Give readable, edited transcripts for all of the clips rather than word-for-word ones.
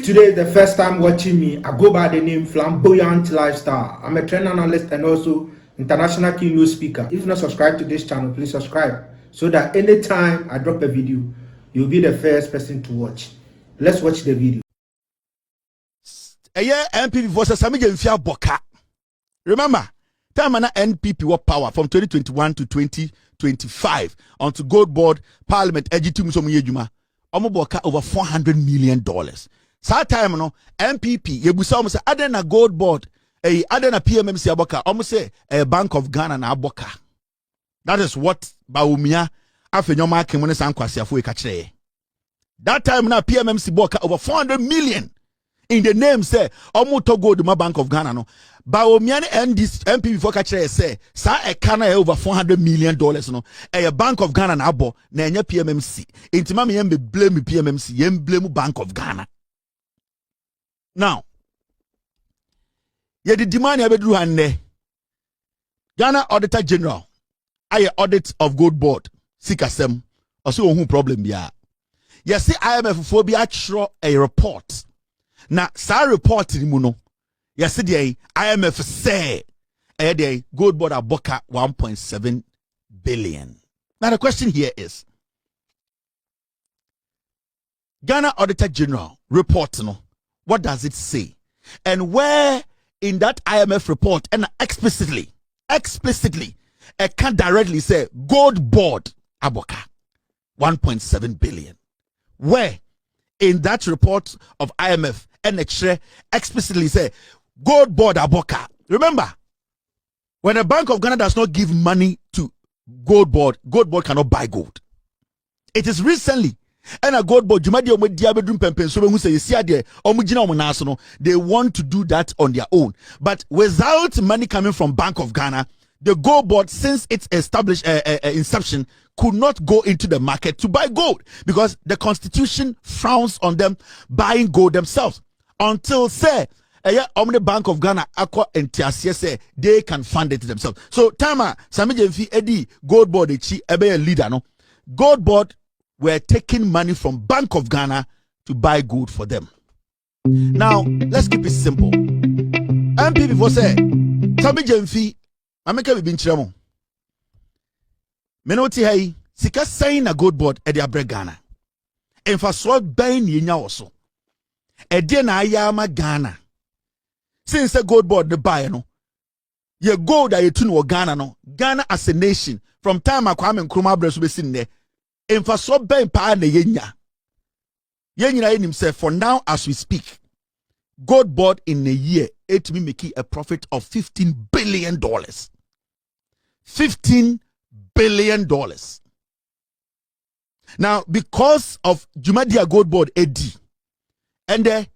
If today is the first time watching me, I go by the name Flamboyant Lifestyle. I'm a trend analyst and also international key news speaker. If you're not subscribed to this channel, please subscribe so that anytime I drop a video, you'll be the first person to watch. Let's watch the video. NPP versus Sammy Gyamfi Boka. Remember, time na NPP what power from 2021 to 2025 onto gold board parliament ejitum so muyejuma. Omo boka over $400 million. That time no NPP yebusa omo say adena gold board adena PMMC aboka omo say Bank of Ghana na aboka. That is what Baumia Afenyo Markin when sankwasiafo e ka kire. That time na PMMC boka over 400 million in the name say omo to gold ma Bank of Ghana no. Baumia and this NPP for ka kire say sa e kana over $400 million no Bank of Ghana na abo na enye PMMC. Intima me yembe blame PMMC yem blame Bank of Ghana. Now, ye the demand ya bedru hande. Ghana Auditor General, aye audit of gold board, sikasem, also who problem biya. Ye see IMF phobia chro a report. Na sa report ni muno. Ye see the IMF say the gold board aboka 1.7 billion. Now the question here is Ghana Auditor General report no. What does it say? And where in that IMF report and explicitly, it can directly say gold board aboka 1.7 billion. Where in that report of IMF and explicitly say gold board aboka. Remember, when the Bank of Ghana does not give money to gold board cannot buy gold. It is recently and a gold board, they want to do that on their own. But without money coming from Bank of Ghana, the gold board, since its established inception, could not go into the market to buy gold because the constitution frowns on them buying gold themselves until say the Bank of Ghana say they can fund it themselves. So Tama Sammy Gyamfi Eddie gold board a leader no gold board were taking money from Bank of Ghana to buy gold for them. Now, let's keep it simple. MPP for say, Sammy Gyamfi, America be binchiramo. Menoti hai, sika saying a gold board at the Abre Ghana. And for sword buying yinya also. Edi na ayama Ghana. Since the gold board the buy no, ye gold that you tunu Ghana no. Ghana as a nation, from time Kwame Nkrumah Bresu be sitting there. In for so ben pa na yenya himself for now as we speak gold board in a year it me making a profit of $15 billion. $15 billion. Now because of Jumadia gold board AD and the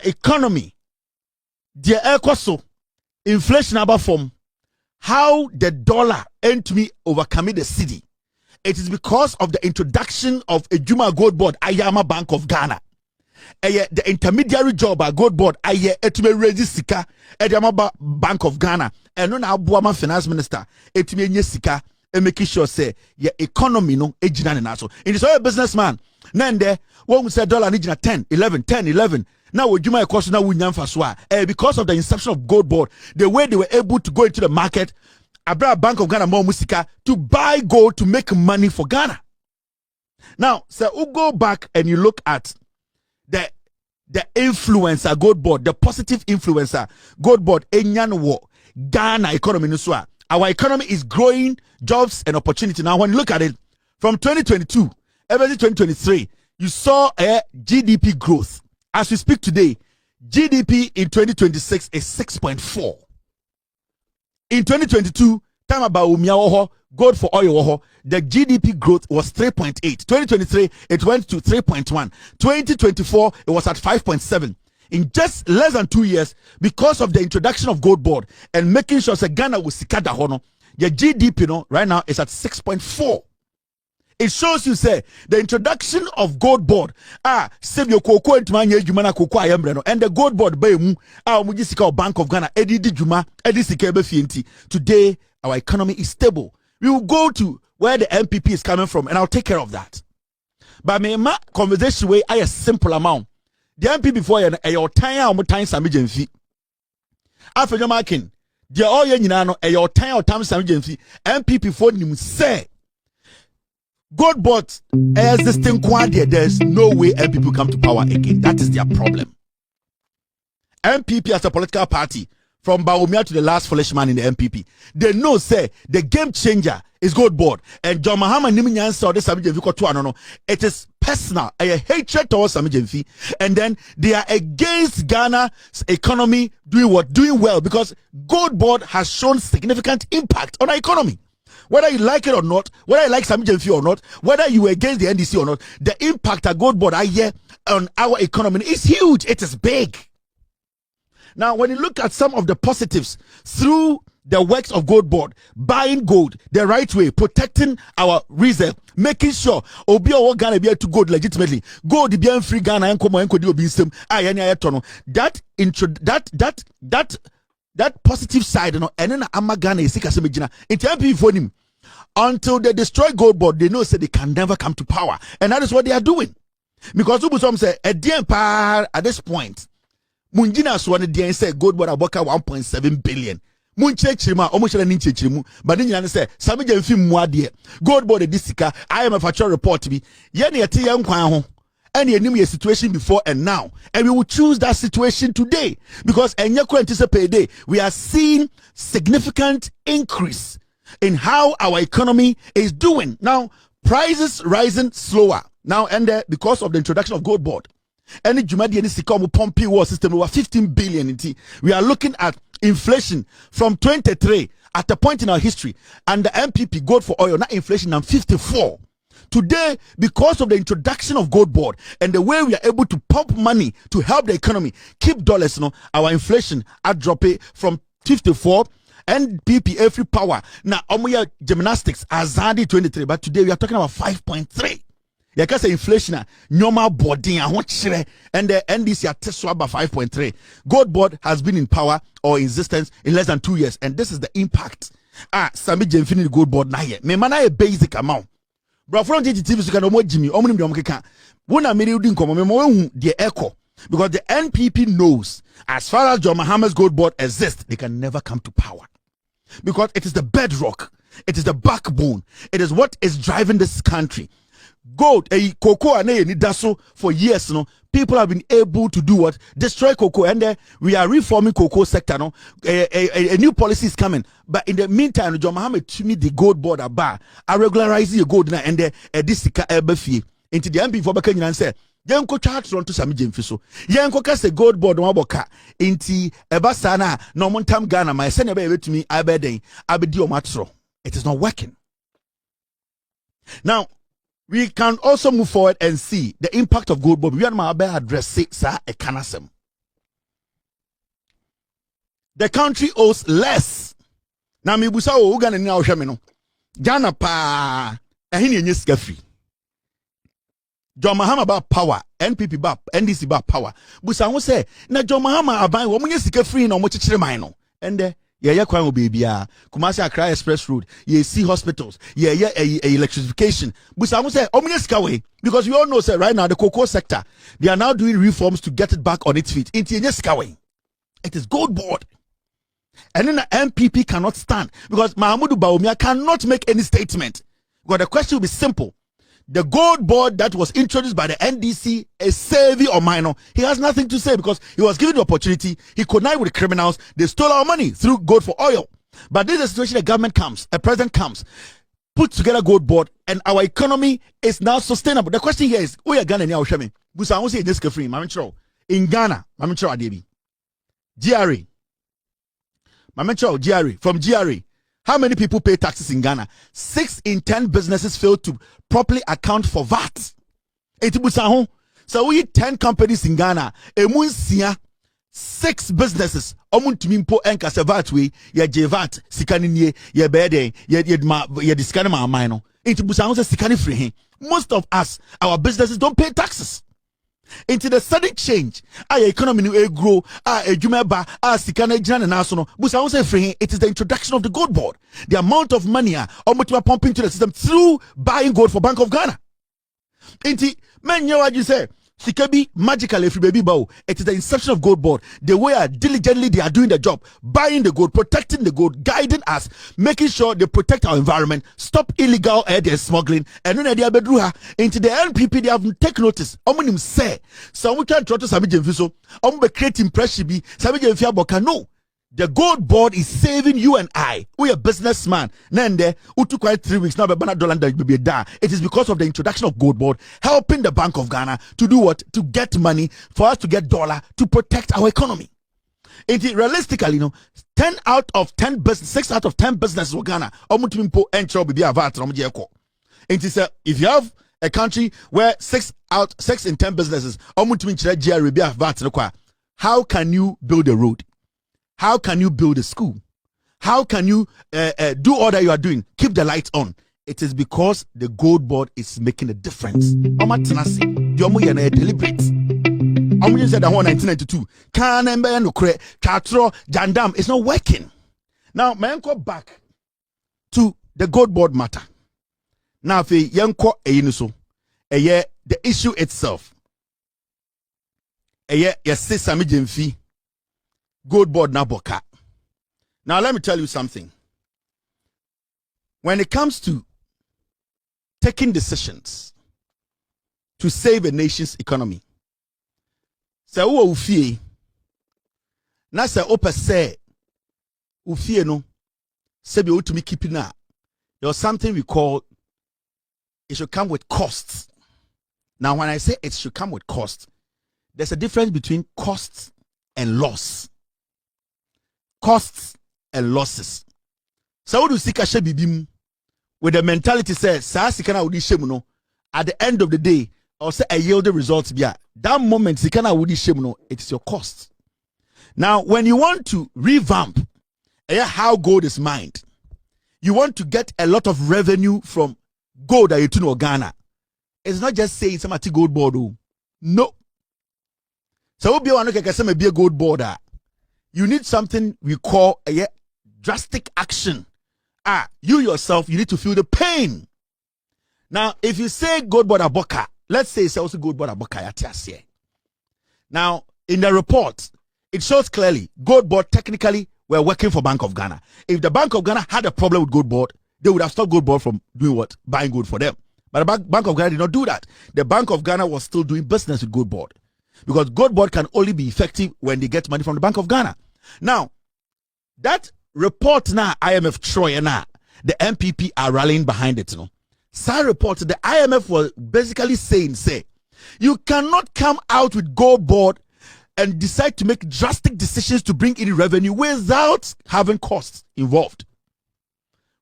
economy the ecoso inflation about from how the dollar ain't me overcoming the city. It is because of the introduction of a Juma gold board, Ayama Bank of Ghana. The intermediary job at gold board, Etime Regisika, Ayama Bank of Ghana, and no Abuama finance minister, Etime Nyesika, and making sure say, your economy no, ejina naso. In this oil businessman, Nande, one we say dollar nijina 10, 11. Now with Juma cost now we Gyamfi because of the inception of gold board, the way they were able to go into the market. Abra Bank of Ghana more musika to buy gold to make money for Ghana. Now, so we go back and you look at the influencer gold board, the positive influencer gold board Enyanwo Ghana economy nuswa. Our economy is growing, jobs and opportunity. Now, when you look at it from 2022, ever to 2023, you saw a GDP growth. As we speak today, GDP in 2026 is 6.4. In 2022, time about gold for oil, the GDP growth was 3.8. 2023, it went to 3.1. 2024, it was at 5.7. In just less than 2 years, because of the introduction of gold board and making sure that Ghana will sikada hono, the GDP right now is at 6.4. It shows you say the introduction of gold board sebyo koko entmanye juma na koko ayembre no and the gold board by mu omuji sika Bank of Ghana edidi juma edisika ebe fienti. Today our economy is stable. We will go to where the MPP is coming from and I'll take care of that. But me ma conversation way a simple amount. the MPP for your time or time Sammy Gyamfi. Afenyo Markin, the all ye nyina your time or time Sammy Gyamfi. MPP for him say God bought existing quantity. There's no way MPP come to power again. That is their problem. MPP as a political party, from Baumia to the last foolish man in the MPP, they know say the game changer is God board. And John Mahama Niminyan saw this Sammy Gyamfi to no. It is personal, a hatred towards Sammy Gyamfi, and then they are against Ghana's economy doing well because God board has shown significant impact on our economy. Whether you like it or not, whether you like Sammy Gyamfi or not, whether you are against the NDC or not, the impact that God board on our economy is huge. It is big. Now, when you look at some of the positives through the works of gold board, buying gold the right way, protecting our reserve, making sure obi or Ghana be able to gold legitimately, gold be free Ghana and come and obi system. That positive side, and then Amma Ghana is sick as a major. In MPP for him, until they destroy gold board, they know say they can never come to power, and that is what they are doing. Because Ubusom say at this point. Munjina swan the say gold board aboka 1.7 billion. Munchechima almost an inchechrimu, but then say Sammy Gyamfi muadie. Gold board disika. I am a factual report to be Yeni ati young kwan any enemy situation before and now. And we will choose that situation today. Because Enyako anticipate we are seeing significant increase in how our economy is doing. Now, prices rising slower. Now, and because of the introduction of gold board. Any Jumadi any Sikomu Pompi war system over 15 billion in T. We are looking at inflation from 23 at a point in our history, and the MPP gold for oil, not inflation, and 54. Today, because of the introduction of gold board and the way we are able to pump money to help the economy keep dollars, our inflation at drop it from 54. NPP every power. Now, gymnastics azadi 23, but today we are talking about 5.3. You can say inflation, normal body, and the NDC are test swab 5.3. Gold board has been in power or existence in less than 2 years, and this is the impact. Sammy Gyamfi gold board na here. Me mana a basic amount. Bro, from TV so can omo Jimmy, omo nimde omo keka. Wona me udi nkomo me mo hu the echo because the NPP knows as far as John Mahama's gold board exists, they can never come to power because it is the bedrock, it is the backbone, it is what is driving this country. Gold, cocoa and daso for years, people have been able to do what? Destroy cocoa, and we are reforming cocoa sector. A new policy is coming, but in the meantime, John Mahama to me the gold board bar, I regularize your gold and this fee into the MP for Bakan and say, Yanko charts on to Sammy Gyamfi so. Yanko cast a gold board on Waboka into Ebasana, no montam Ghana, my senior baby to me, I be dio matro. It is not working. Now, we can also move forward and see the impact of gold board. We are now addressing a canasem. The country owes less. Now, me busa o Uganda ni awhweme Ghana pa ehini enye sika free. John Mahama ba power, NPP ba, NDC ba power. Busa ho say na John Mahama aban wo munye sika free na wo chichire man no. And yeah, kwan o baby Kumasi Accra Express Road. Yeah, see hospitals. Yeah, electrification. But some say, because we all know, say right now the cocoa sector, they are now doing reforms to get it back on its feet. It is gold board, and then the MPP cannot stand because Mahamudu Bawumia cannot make any statement. Because the question will be simple: the gold board that was introduced by the NDC is savvy or minor. He has nothing to say because he was given the opportunity. He connived with the criminals. They stole our money through gold for oil. But this is a situation a government comes, a president comes, put together gold board, and our economy is now sustainable. The question here is, we are Ghana now, Shami. Busa, I won't say this free. In Ghana, Adebi. GRA. GRA. From GRA. How many people pay taxes in Ghana? 6 in 10 businesses fail to properly account for VAT. So we 10 companies in Ghana, 6 businesses. Omuntumimpo enkase VAT we ye VAT sikani ye bede ye diskani ma amino. Into busa se sikani free. Most of us, our businesses don't pay taxes. Into the sudden change, our economy new grow, jumeba, sikana jana nasono. Busa se free. It is the introduction of the gold board. The amount of money omutima pumping to the system through buying gold for Bank of Ghana. Into men you say Sikabi magically if you baby bow. It is the inception of gold board. The way diligently they are doing the job, buying the gold, protecting the gold, guiding us, making sure they protect our environment, stop illegal air smuggling, and then they are into the NPP. They have take notice. Omunim say, so we can try to Sammy Gyamfi so be creating pressure. Be Sammy Gyamfi aboka no. The gold board is saving you and I. We are businessman. Nende, who took quite 3 weeks now, but $1 it is because of the introduction of gold board helping the Bank of Ghana to do what? To get money for us to get dollar to protect our economy. It is realistically, 10 out of 10 business, 6 out of 10 businesses in Ghana. It is if you have a country where 6 in 10 businesses, how can you build a road? How can you build a school? How can you do all that you are doing? Keep the lights on. It is because the gold board is making a difference. Deliberate. Said that 1992. Jandam is not working. Now, may I go back to the gold board matter. Now, the issue itself. Yes, Sammy Gyamfi. Gold board naboka. Now let me tell you something. When it comes to taking decisions to save a nation's economy, say wo ufie na say opa say ufie no say be utumi keeping na there's something we call it should come with costs. Now when I say it should come with costs, there's a difference between costs and loss. Costs and losses. So do sika she bibim with the mentality says sa sika na wudi shemu no at the end of the day or say a yielding results bia that moment sika na wudi shemu no it is your cost. Now when you want to revamp how gold is mined, you want to get a lot of revenue from gold that you to know Ghana. It's not just saying somebody gold board. No. So we be one okay say be a gold boarder. You need something we call a drastic action. You yourself, you need to feel the pain. Now, if you say gold board aboka, let's say it's also gold board aboka. Now, in the report, it shows clearly gold board technically were working for Bank of Ghana. If the Bank of Ghana had a problem with gold board, they would have stopped gold board from doing what? Buying gold for them. But the Bank of Ghana did not do that. The Bank of Ghana was still doing business with gold board. Because gold board can only be effective when they get money from the Bank of Ghana. Now, that report now, IMF Troy now, the MPP are rallying behind it. Sa report, the IMF was basically saying, you cannot come out with gold board and decide to make drastic decisions to bring in revenue without having costs involved.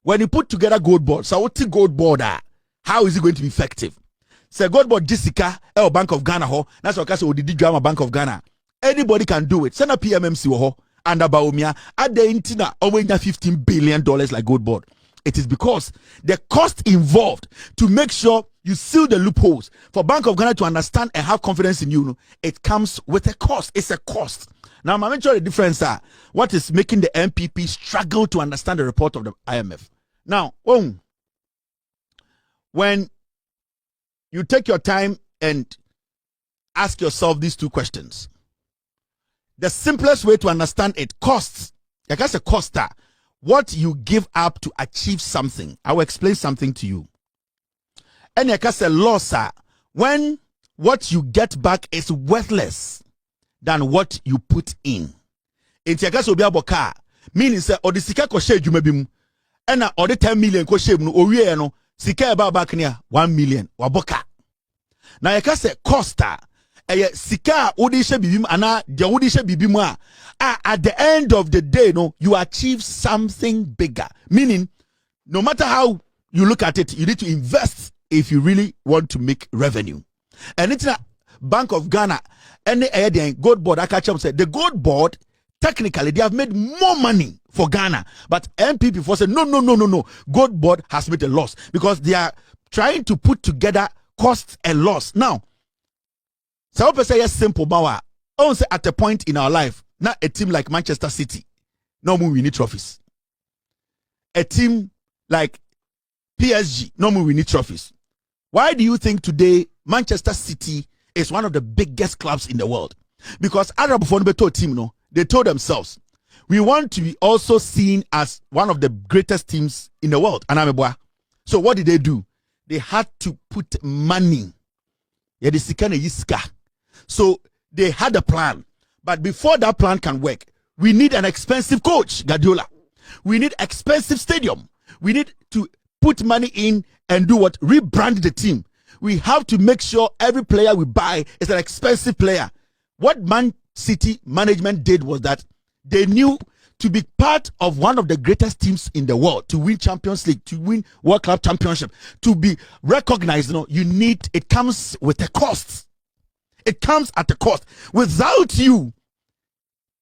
When you put together gold board, so what's gold board? How is it going to be effective? Say gold board Jessica or Bank of Ghana that's what I say the drama Bank of Ghana. Anybody can do it. Send a PMMC and about Baumia at the intina over $15 billion like gold board. It is because the cost involved to make sure you seal the loopholes for Bank of Ghana to understand and have confidence in you. It comes with a cost. It's a cost. Now, I'm not sure the difference are what is making the MPP struggle to understand the report of the IMF. Now, when you take your time and ask yourself these two questions, the simplest way to understand it, costs. Like I said, cost what you give up to achieve something. I will explain something to you. And like I said, loss when what you get back is worthless than what you put in. It's like I said, obi meaning say or the sika ko share dwuma bi mu and or the 10 million ko share mu no owie no sika eba back near 1 million waboka. Now like I said, cost sika odi she bibim ana de odi she bibim at the end of the day you achieve something bigger, meaning no matter how you look at it, you need to invest if you really want to make revenue. And it's a Bank of Ghana and the gold board, I catch up said the gold board technically they have made more money for Ghana, but MPP for said no, gold board has made a loss because they are trying to put together costs and loss. Now so I say yes, simple bawa. I say at a point in our life, not a team like Manchester City, no more we need trophies. A team like PSG, no more we need trophies. Why do you think today Manchester City is one of the biggest clubs in the world. Because Arab Fonbeto team, no, they told themselves, we want to be also seen as one of the greatest teams in the world. So what did they do? They had to put money. So they had a plan. But before that plan can work, we need an expensive coach, Guardiola. We need expensive stadium. We need to put money in and do what? Rebrand the team. We have to make sure every player we buy is an expensive player. What Man City management did was that they knew to be part of one of the greatest teams in the world, to win Champions League, to win World Club Championship, to be recognized, it comes with a cost. It comes at a cost. Without you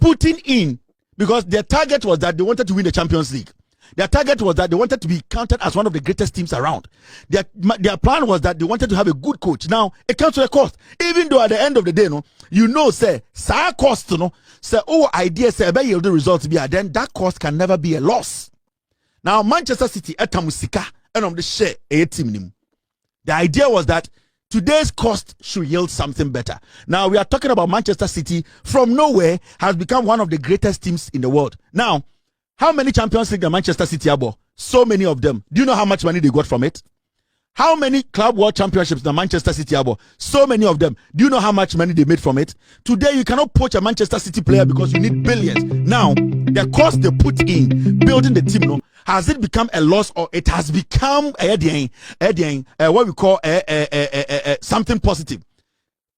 putting in, because their target was that they wanted to win the Champions League. Their target was that they wanted to be counted as one of the greatest teams around. Their plan was that they wanted to have a good coach. Now, it comes with a cost. Even though at the end of the day, say, cost, say, idea, say, yield the results, then that cost can never be a loss. Now, Manchester City, etamusika, and on the share, a team. The idea was that today's cost should yield something better. Now, we are talking about Manchester City from nowhere has become one of the greatest teams in the world. Now, how many Champions League the Manchester City have? So many of them. Do you know how much money they got from it? How many Club World Championships the Manchester City have? So many of them. Do you know how much money they made from it? Today, you cannot poach a Manchester City player because you need billions. Now, the cost they put in building the team, has it become a loss or it has become what we call something positive?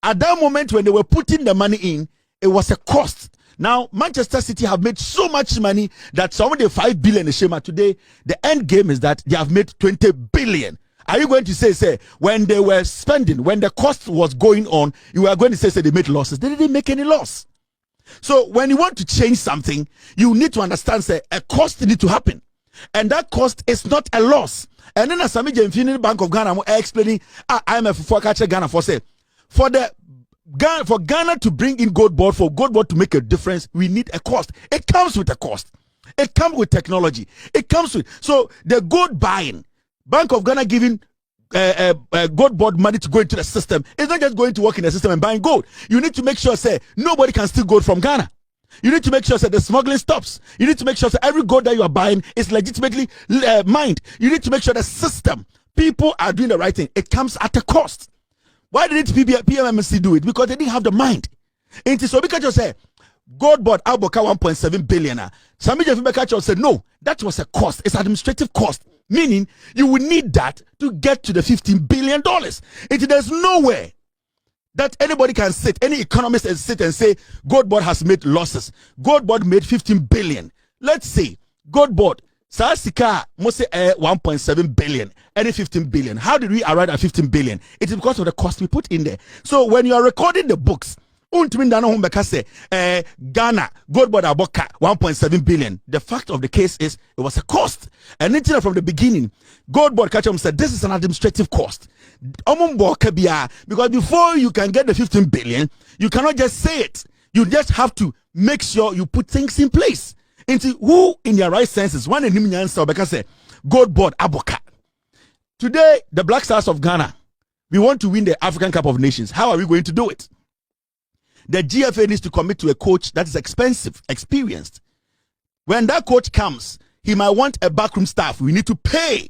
At that moment when they were putting the money in, it was a cost. Now, Manchester City have made so much money that some of the 5 billion in Shema today, the end game is that they have made 20 billion. Are you going to say, when they were spending, when the cost was going on, you are going to say they made losses? They didn't make any loss. So when you want to change something, you need to understand, a cost needs to happen. And that cost is not a loss. And then as Sammy Gyamfi, Bank of Ghana, I'm explaining, IMF for Ghana for Ghana to bring in gold board, for gold board to make a difference, we need a cost. It comes with a cost. It comes with technology. It comes with, so the gold buying, Bank of Ghana giving gold board money to go into the system. It's not just going to work in the system and buying gold. You need to make sure, nobody can steal gold from Ghana. You need to make sure the smuggling stops. You need to make sure every gold that you are buying is legitimately mined. You need to make sure the system, people are doing the right thing. It comes at a cost. Why didn't PMMC do it? Because they didn't have the mind. And so because you say gold board Alboka 1.7 billion. Sammy Gyamfi said no, that was a cost. It's administrative cost. Meaning you would need that to get to the $15 billion. There's nowhere that anybody can sit, any economist can sit and say gold board has made losses. Gold board made 15 billion. Let's say gold board Sasika must say 1.7 billion, any 15 billion. How did we arrive at 15 billion? It is because of the cost we put in there. So when you are recording the books, Ghana gold board aboka 1.7 billion. The fact of the case is it was a cost. And until from the beginning, gold board catcher said this is an administrative cost. Because before you can get the 15 billion, you cannot just say it. You just have to make sure you put things in place. Into who in their right senses, one in Nimnyansa because say gold board aboka. Today, the Black Stars of Ghana, we want to win the African Cup of Nations. How are we going to do it? The GFA needs to commit to a coach that is expensive, experienced. When that coach comes, he might want a backroom staff. We need to pay.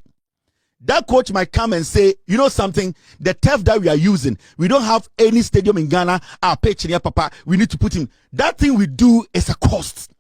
That coach might come and say, you know something, the turf that we are using, we don't have any stadium in Ghana, our pitch near Papa, we need to put him. That thing we do is a cost.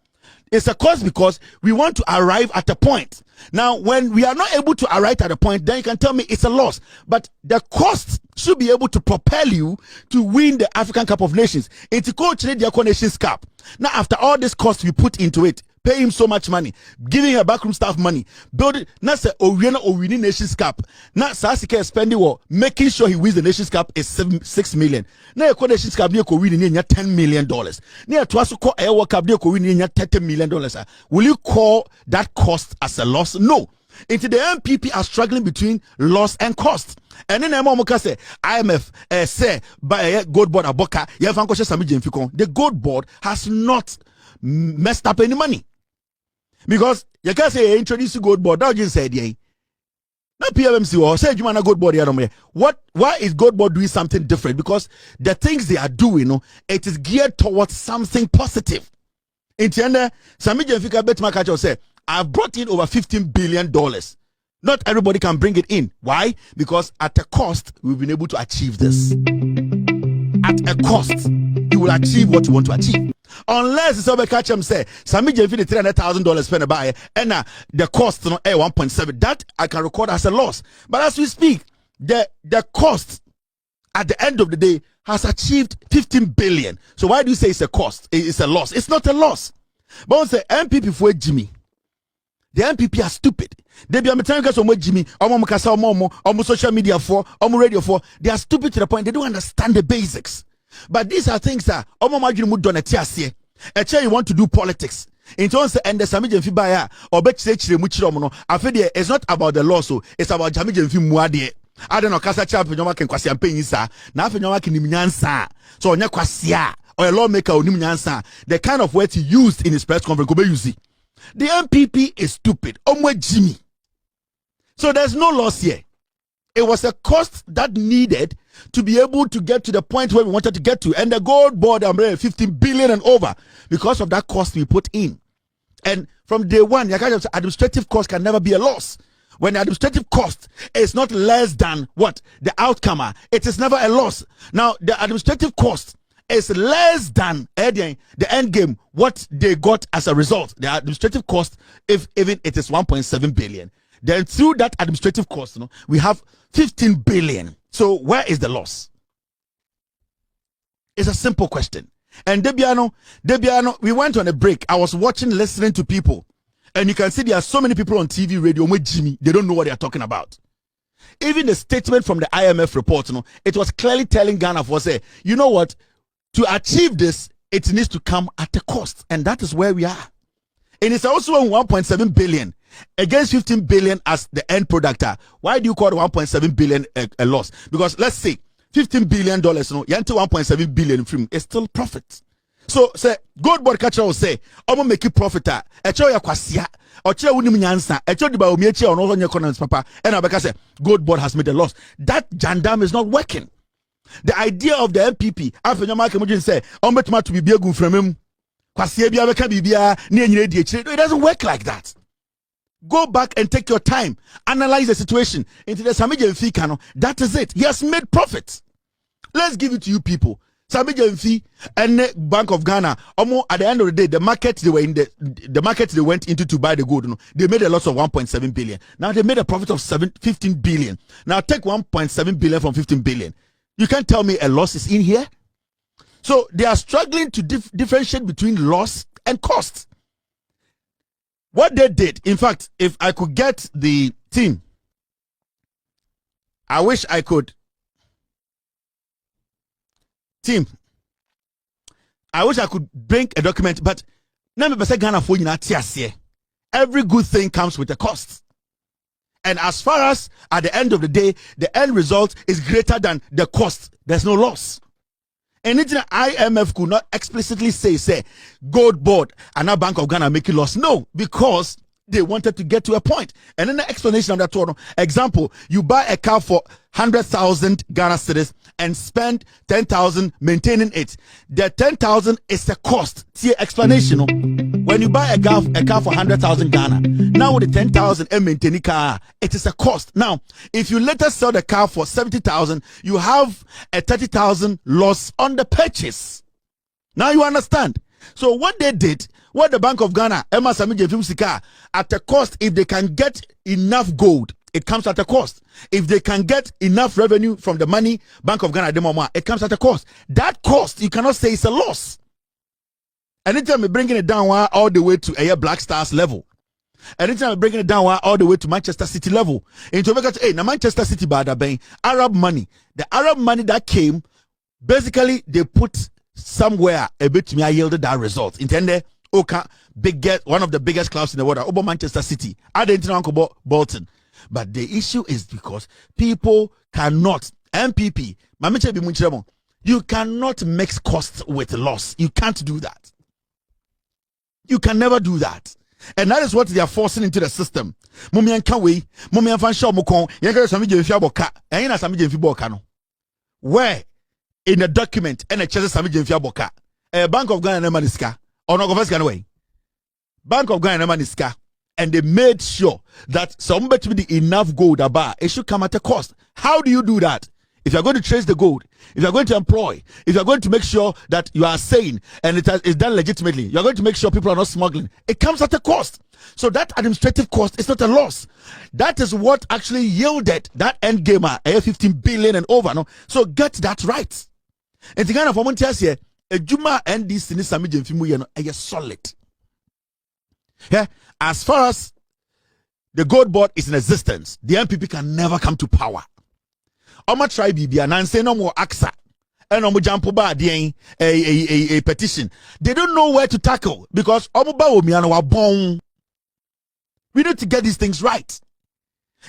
It's a cost because we want to arrive at a point. Now, when we are not able to arrive at a point, then you can tell me it's a loss. But the cost should be able to propel you to win the African Cup of Nations. It's a coach the Nations Cup. Now, after all this cost we put into it, pay him so much money, giving him a backroom staff money, build it. Now say winning Nations Cup. Now Sasika spending war, making sure he wins the Nations Cup is 6 million. Now the Nations Cup near winning $10 million. Now to call a World Cup near winning $30 million. Will you call that cost as a loss? No. Into the MPP are struggling between loss and cost. And then Momoka say IMF say by gold board aboka. The gold board has not messed up any money. Because you can say introduce gold board, that just said Now PMMC or say Jumana Gold Board here. Why is Gold Board doing something different? Because the things they are doing, it is geared towards something positive. In the end, Sammy Gyamfi bet my catcher say, I've brought in over $15 billion. Not everybody can bring it in. Why? Because at a cost, we've been able to achieve this. At a cost, you will achieve what you want to achieve. Unless it's over catch him say, Sammy Gyamfi the $300,000 spent by and the cost 1.7. That I can record as a loss. But as we speak, the cost at the end of the day has achieved 15 billion. So why do you say it's a cost? It's a loss. It's not a loss. But on say MPP for Jimmy. The MPP are stupid. They be American so much Jimmy, social media for, radio for. They are stupid to the point they don't understand the basics. But these are things that you want to do politics. In terms of and the Sammy Gyamfi buyer or bet say it's not about the law, so it's about Sammy Gyamfi muade. I don't know, Casa Champ, no can kwasi paying sa. Now for no can nimnyansa. So on kwasia or a lawmaker or nimnyansa. The kind of words he used in his press conference, go use. The MPP is stupid. Jimmy. So there's no loss here. It was a cost that needed to be able to get to the point where we wanted to get to. And the Gold Board, 15 billion and over because of that cost we put in. And from day one, the administrative cost can never be a loss. When the administrative cost is not less than what? The outcome, it is never a loss. Now, the administrative cost is less than the end game, what they got as a result. The administrative cost, if even it is 1.7 billion, then through that administrative cost, we have 15 billion. So where is the loss? It's a simple question. And Debiano, we went on a break. I was watching, listening to people. And you can see there are so many people on TV, radio, with Jimmy. They don't know what they are talking about. Even the statement from the IMF report, it was clearly telling Ghana for say, you know what? To achieve this, it needs to come at a cost. And that is where we are. And it's also on 1.7 billion against 15 billion as the end product. Why do you call 1.7 billion a loss? Because let's say $15 billion, yanti 1.7 billion from is still profit. So say Gold Board catcher will say, "Omo make you profit. Echo ya kwasia. Oche unim nyansa. Echo di ba omieche ono onye economics papa." And Abeka say Gold Board has made a loss. That jandam is not working. The idea of the MPP, Afenyo Markin say, "Omo betuma to be biegu from him." Kwasia bia beka bibia ni enyire di echire. It doesn't work like that. Go back and take your time. Analyze the situation. Into the Sammy Gyamfi kano. That is it. He has made profit. Let's give it to you people. Sammy Gyamfi and Bank of Ghana, almost at the end of the day, the market they were in the market they went into to buy the gold, they made a loss of 1.7 billion. Now they made a profit of 15 billion. Now take 1.7 billion from 15 billion. You can't tell me a loss is in here. So they are struggling to differentiate between loss and cost. What they did, in fact, if I could get the team, I wish I could. Team, I wish I could bring a document, but every good thing comes with a cost. And as far as at the end of the day, the end result is greater than the cost, there's no loss. Anything IMF could not explicitly say Gold Board and now Bank of Ghana making loss. No, because they wanted to get to a point. And then the explanation of that one, example, you buy a car for 100,000 Ghana cedis and spend 10,000 maintaining it. The 10,000 is the cost. See explanation. When you buy a car for 100,000 Ghana, now with the 10,000 and maintaining car, it is a cost. Now, if you later sell the car for 70,000, you have a 30,000 loss on the purchase. Now you understand. So what they did, what the Bank of Ghana, Emma Sammy Gyamfi at a cost, if they can get enough gold, it comes at a cost. If they can get enough revenue from the money, Bank of Ghana, it comes at a cost. That cost, you cannot say it's a loss. Anytime we're bringing it down all the way to a Black Stars level. Anytime we're bringing it down all the way to Manchester City level. Into Manchester City, Arab money. The Arab money that came, basically, they put somewhere a bit to me, I yielded that result. Intende, one of the biggest clubs in the world, over Manchester City. I didn't know about Bolton. But the issue is because people cannot, MPP, you cannot mix cost with loss. You can't do that. You can never do that. And that is what they are forcing into the system. Mumian can we, Mumian fan show mukon, Yanka Sammy Gyamfi boka, and Sammy Gyamfi boka no. Where in the document and a chest Sammy Gyamfi boka, a Bank of Ghana Maniska, or no government way. Bank of Ghana Maniska, and they made sure that somebody with enough gold about it should come at a cost. How do you do that? If you're going to trace the gold, if you're going to employ, if you're going to make sure that you are sane and it's done legitimately, you're going to make sure people are not smuggling, it comes at a cost. So that administrative cost is not a loss. That is what actually yielded that end gamer, 15 billion and over. No? So get that right. And the kind of moment here, a Juma and this in Sammy Gyamfi is solid. Yeah, as far as the gold board is in existence, the MPP can never come to power. Oma try bibia and say no more AXA and omo jampo ba a petition. They don't know where to tackle because omo ba Bawumia wa bon. We need to get these things right.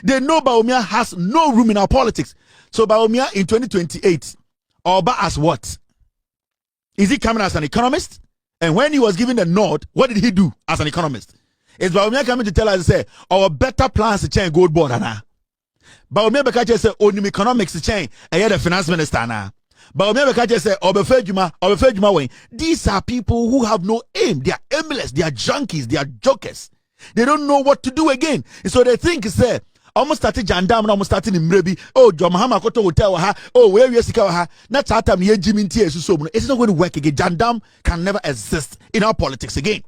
They know Bawumia has no room in our politics. So Bawumia in 2028, Oba as what? Is he coming as an economist? And when he was given the nod, what did he do as an economist? Is Bawumia coming to tell us, say, our better plans to change gold board, Anna? Bawumia bekaje say, onim economics to change, and the finance minister, Anna? Bawumia bekaje say, Obefejuma way. These are people who have no aim. They are aimless. They are junkies. They are jokers. They don't know what to do again. And so they think, say, almost started Jandam, almost starting in Mrebi. Oh, John Koto hotel, oh, where you see not Tatam, ye Jimmy so it's not going to work again. Jandam can never exist in our politics again.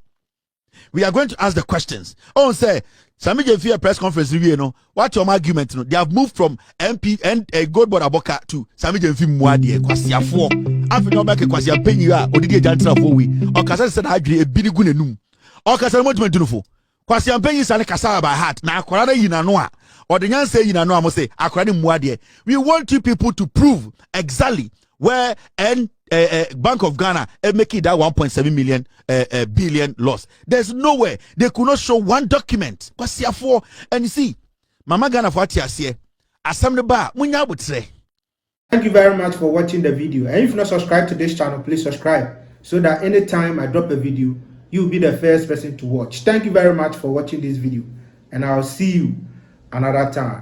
We are going to ask the questions. Oh, say, Sammy Gyamfi press conference review, you know, what's your argument? You know, they have moved from MP and Gold Board Aboka to Sammy Gyamfi Mwadi, Kwasia 4. Afenyo make Kwasia Penya, Odidi Jantra 4 we. Or Kasa said, I agree a binigun num. Or Kasa Monument Dunufo. Kwasia Penya San Kasa by heart. Now, Korada Yinanoa. Or the young say Yinanoa must say, Akrani Mwadi. We want you people to prove exactly where Bank of Ghana making that 1.7 million billion loss. There's nowhere they could not show one document. And you see, Mama Ghana for here, assembly bar, munya would say. Thank you very much for watching the video. And if you're not subscribed to this channel, please subscribe so that anytime I drop a video, you'll be the first person to watch. Thank you very much for watching this video, and I'll see you another time.